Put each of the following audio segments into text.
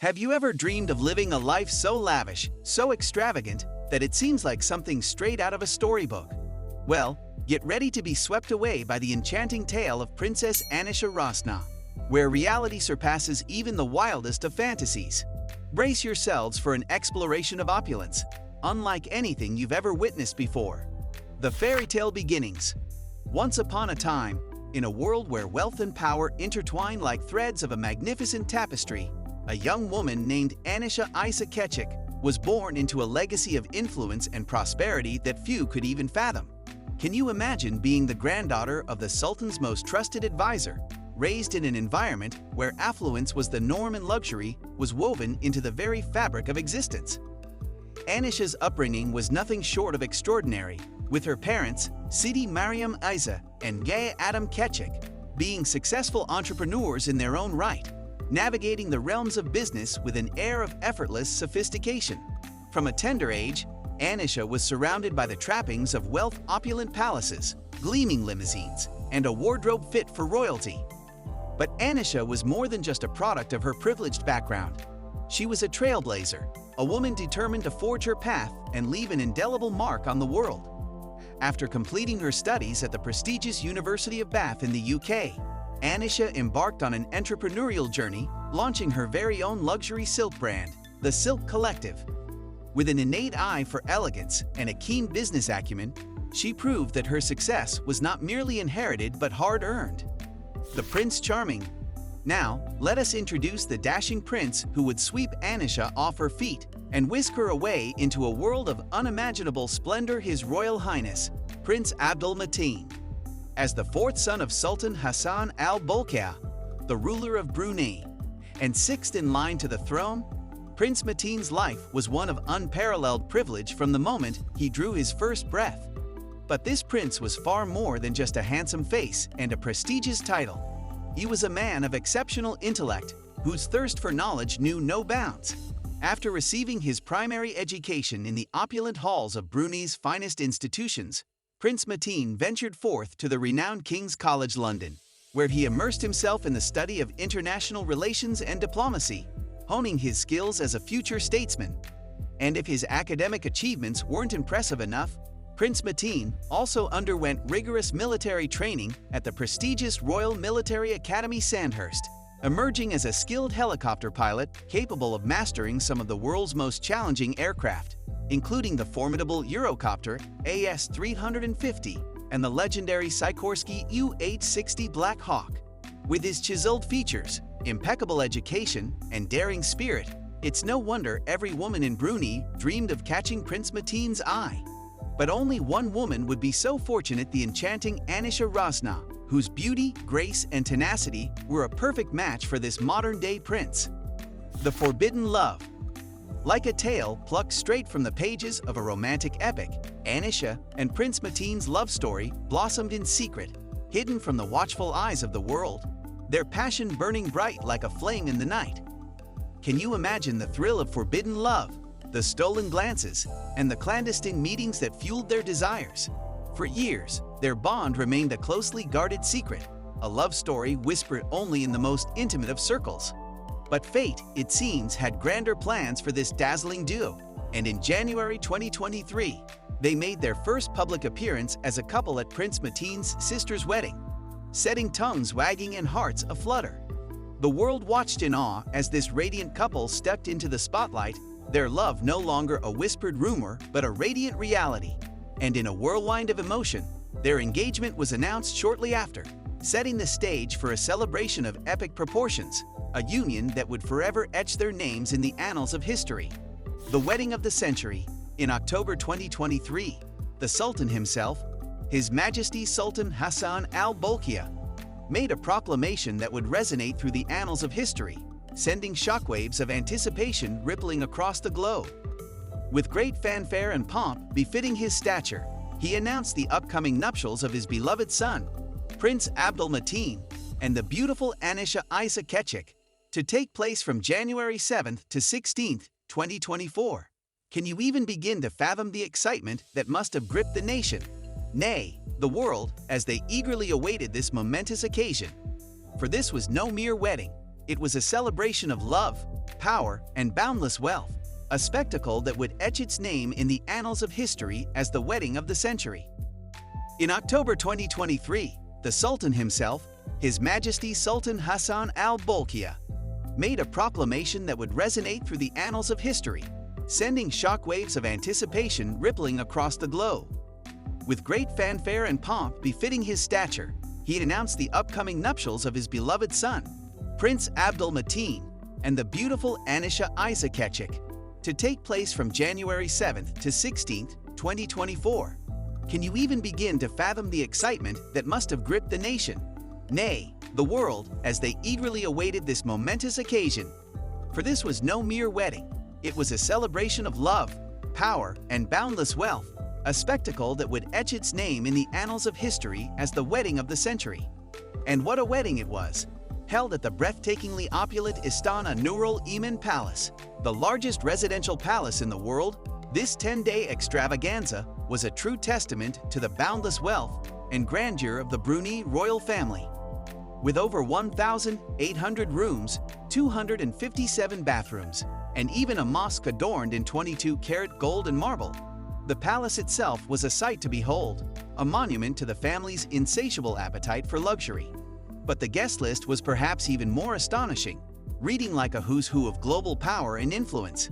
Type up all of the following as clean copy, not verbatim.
Have you ever dreamed of living a life so lavish, so extravagant, that it seems like something straight out of a storybook? Well, get ready to be swept away by the enchanting tale of Princess Anisha Rosnah, where reality surpasses even the wildest of fantasies. Brace yourselves for an exploration of opulence, unlike anything you've ever witnessed before. The fairy tale beginnings. Once upon a time, in a world where wealth and power intertwine like threads of a magnificent tapestry, a young woman named Anisha Rosnah was born into a legacy of influence and prosperity that few could even fathom. Can you imagine being the granddaughter of the Sultan's most trusted advisor, raised in an environment where affluence was the norm and luxury was woven into the very fabric of existence? Anisha's upbringing was nothing short of extraordinary, with her parents, Sidi Mariam Isa and Gaya Adam Kechik, being successful entrepreneurs in their own right, navigating the realms of business with an air of effortless sophistication. From a tender age, Anisha was surrounded by the trappings of opulent palaces, gleaming limousines, and a wardrobe fit for royalty. But Anisha was more than just a product of her privileged background. She was a trailblazer, a woman determined to forge her path and leave an indelible mark on the world. After completing her studies at the prestigious University of Bath in the UK, Anisha embarked on an entrepreneurial journey, launching her very own luxury silk brand, the Silk Collective. With an innate eye for elegance and a keen business acumen, she proved that her success was not merely inherited but hard-earned. The Prince Charming. Now, let us introduce the dashing prince who would sweep Anisha off her feet and whisk her away into a world of unimaginable splendor, His Royal Highness, Prince Abdul Mateen. As the fourth son of Sultan Hassan al-Bolkiah, the ruler of Brunei, and sixth in line to the throne, Prince Mateen's life was one of unparalleled privilege from the moment he drew his first breath. But this prince was far more than just a handsome face and a prestigious title. He was a man of exceptional intellect, whose thirst for knowledge knew no bounds. After receiving his primary education in the opulent halls of Brunei's finest institutions, Prince Mateen ventured forth to the renowned King's College London, where he immersed himself in the study of international relations and diplomacy, honing his skills as a future statesman. And if his academic achievements weren't impressive enough, Prince Mateen also underwent rigorous military training at the prestigious Royal Military Academy Sandhurst, emerging as a skilled helicopter pilot capable of mastering some of the world's most challenging aircraft, including the formidable Eurocopter AS-350 and the legendary Sikorsky UH-60 Black Hawk. With his chiseled features, impeccable education, and daring spirit, it's no wonder every woman in Brunei dreamed of catching Prince Mateen's eye. But only one woman would be so fortunate: the enchanting Anisha Rosnah, whose beauty, grace, and tenacity were a perfect match for this modern-day prince. The Forbidden Love. Like a tale plucked straight from the pages of a romantic epic, Anisha and Prince Mateen's love story blossomed in secret, hidden from the watchful eyes of the world, their passion burning bright like a flame in the night. Can you imagine the thrill of forbidden love, the stolen glances, and the clandestine meetings that fueled their desires? For years, their bond remained a closely guarded secret, a love story whispered only in the most intimate of circles. But fate, it seems, had grander plans for this dazzling duo, and in January 2023, they made their first public appearance as a couple at Prince Mateen's sister's wedding, setting tongues wagging and hearts aflutter. The world watched in awe as this radiant couple stepped into the spotlight, their love no longer a whispered rumor but a radiant reality. And in a whirlwind of emotion, their engagement was announced shortly after, setting the stage for a celebration of epic proportions, a union that would forever etch their names in the annals of history. The wedding of the century. In October 2023, the Sultan himself, His Majesty Sultan Hassan al-Bolkiah, made a proclamation that would resonate through the annals of history, sending shockwaves of anticipation rippling across the globe. With great fanfare and pomp befitting his stature, he announced the upcoming nuptials of his beloved son, Prince Abdul Mateen, and the beautiful Anisha Rosnah, to take place from January 7th to 16th, 2024. Can you even begin to fathom the excitement that must have gripped the nation, nay, the world, as they eagerly awaited this momentous occasion? For this was no mere wedding. It was a celebration of love, power, and boundless wealth, a spectacle that would etch its name in the annals of history as the wedding of the century. In October 2023, the Sultan himself, His Majesty Sultan Hassan al-Bolkiah, made a proclamation that would resonate through the annals of history, sending shockwaves of anticipation rippling across the globe. With great fanfare and pomp befitting his stature, he announced the upcoming nuptials of his beloved son, Prince Abdul Mateen, and the beautiful Anisha Rosnah, to take place from January 7th to 16th, 2024. Can you even begin to fathom the excitement that must have gripped the nation, nay, the world, as they eagerly awaited this momentous occasion? For this was no mere wedding. It was a celebration of love, power, and boundless wealth, a spectacle that would etch its name in the annals of history as the wedding of the century. And what a wedding it was! Held at the breathtakingly opulent Istana Nurul Iman Palace, the largest residential palace in the world, this 10-day extravaganza was a true testament to the boundless wealth and grandeur of the Brunei royal family. With over 1,800 rooms, 257 bathrooms, and even a mosque adorned in 22-karat gold and marble, the palace itself was a sight to behold, a monument to the family's insatiable appetite for luxury. But the guest list was perhaps even more astonishing, reading like a who's who of global power and influence.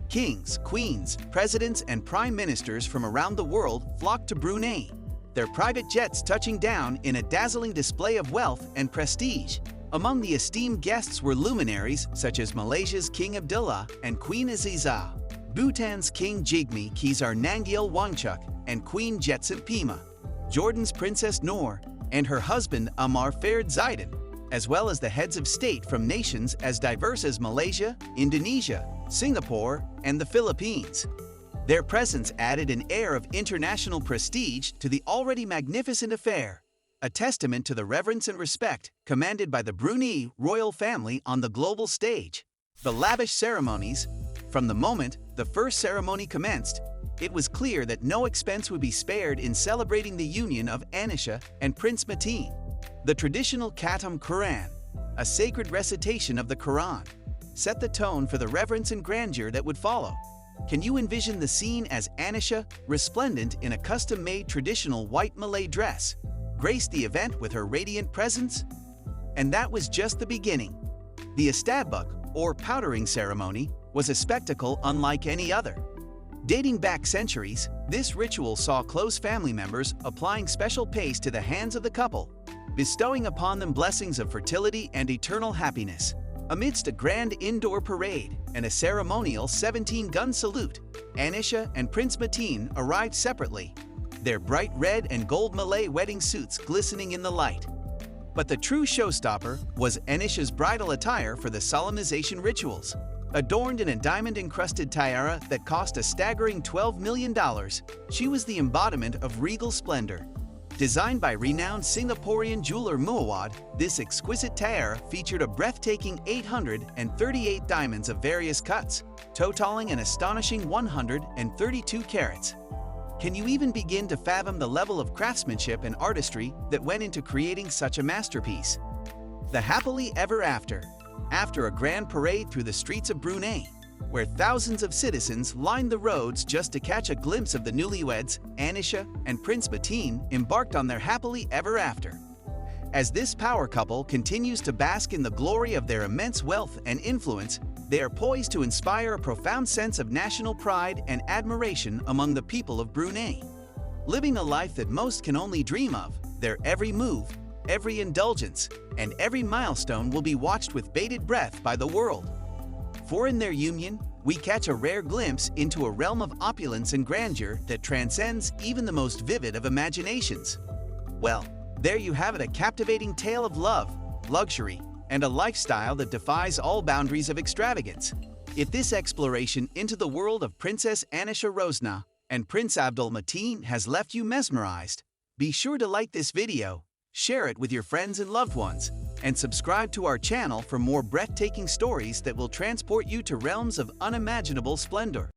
Kings, queens, presidents, and prime ministers from around the world flocked to Brunei, their private jets touching down in a dazzling display of wealth and prestige. Among the esteemed guests were luminaries such as Malaysia's King Abdullah and Queen Aziza, Bhutan's King Jigme Khesar Nangyal Wangchuck and Queen Jetson Pema, Jordan's Princess Noor and her husband Amar Farid Zaidan, as well as the heads of state from nations as diverse as Malaysia, Indonesia, Singapore, and the Philippines. Their presence added an air of international prestige to the already magnificent affair, a testament to the reverence and respect commanded by the Brunei royal family on the global stage. The lavish ceremonies. From the moment the first ceremony commenced, it was clear that no expense would be spared in celebrating the union of Anisha and Prince Mateen. The traditional Khatam Quran, a sacred recitation of the Quran, set the tone for the reverence and grandeur that would follow. Can you envision the scene as Anisha, resplendent in a custom-made traditional white Malay dress, graced the event with her radiant presence? And that was just the beginning. The istabuk, or powdering ceremony, was a spectacle unlike any other. Dating back centuries, this ritual saw close family members applying special paste to the hands of the couple, bestowing upon them blessings of fertility and eternal happiness. Amidst a grand indoor parade and a ceremonial 17-gun salute, Anisha and Prince Mateen arrived separately, their bright red and gold Malay wedding suits glistening in the light. But the true showstopper was Anisha's bridal attire for the solemnization rituals. Adorned in a diamond-encrusted tiara that cost a staggering $12 million, she was the embodiment of regal splendor. Designed by renowned Singaporean jeweler Muawad, this exquisite tiara featured a breathtaking 838 diamonds of various cuts, totaling an astonishing 132 carats. Can you even begin to fathom the level of craftsmanship and artistry that went into creating such a masterpiece? The happily ever after. After a grand parade through the streets of Brunei, where thousands of citizens lined the roads just to catch a glimpse of the newlyweds, Anisha and Prince Mateen embarked on their happily ever after. As this power couple continues to bask in the glory of their immense wealth and influence, they are poised to inspire a profound sense of national pride and admiration among the people of Brunei. Living a life that most can only dream of, their every move, every indulgence, and every milestone will be watched with bated breath by the world. For in their union, we catch a rare glimpse into a realm of opulence and grandeur that transcends even the most vivid of imaginations. Well, there you have it, a captivating tale of love, luxury, and a lifestyle that defies all boundaries of extravagance. If this exploration into the world of Princess Anisha Rosnah and Prince Abdul Mateen has left you mesmerized, be sure to like this video, share it with your friends and loved ones, and subscribe to our channel for more breathtaking stories that will transport you to realms of unimaginable splendor.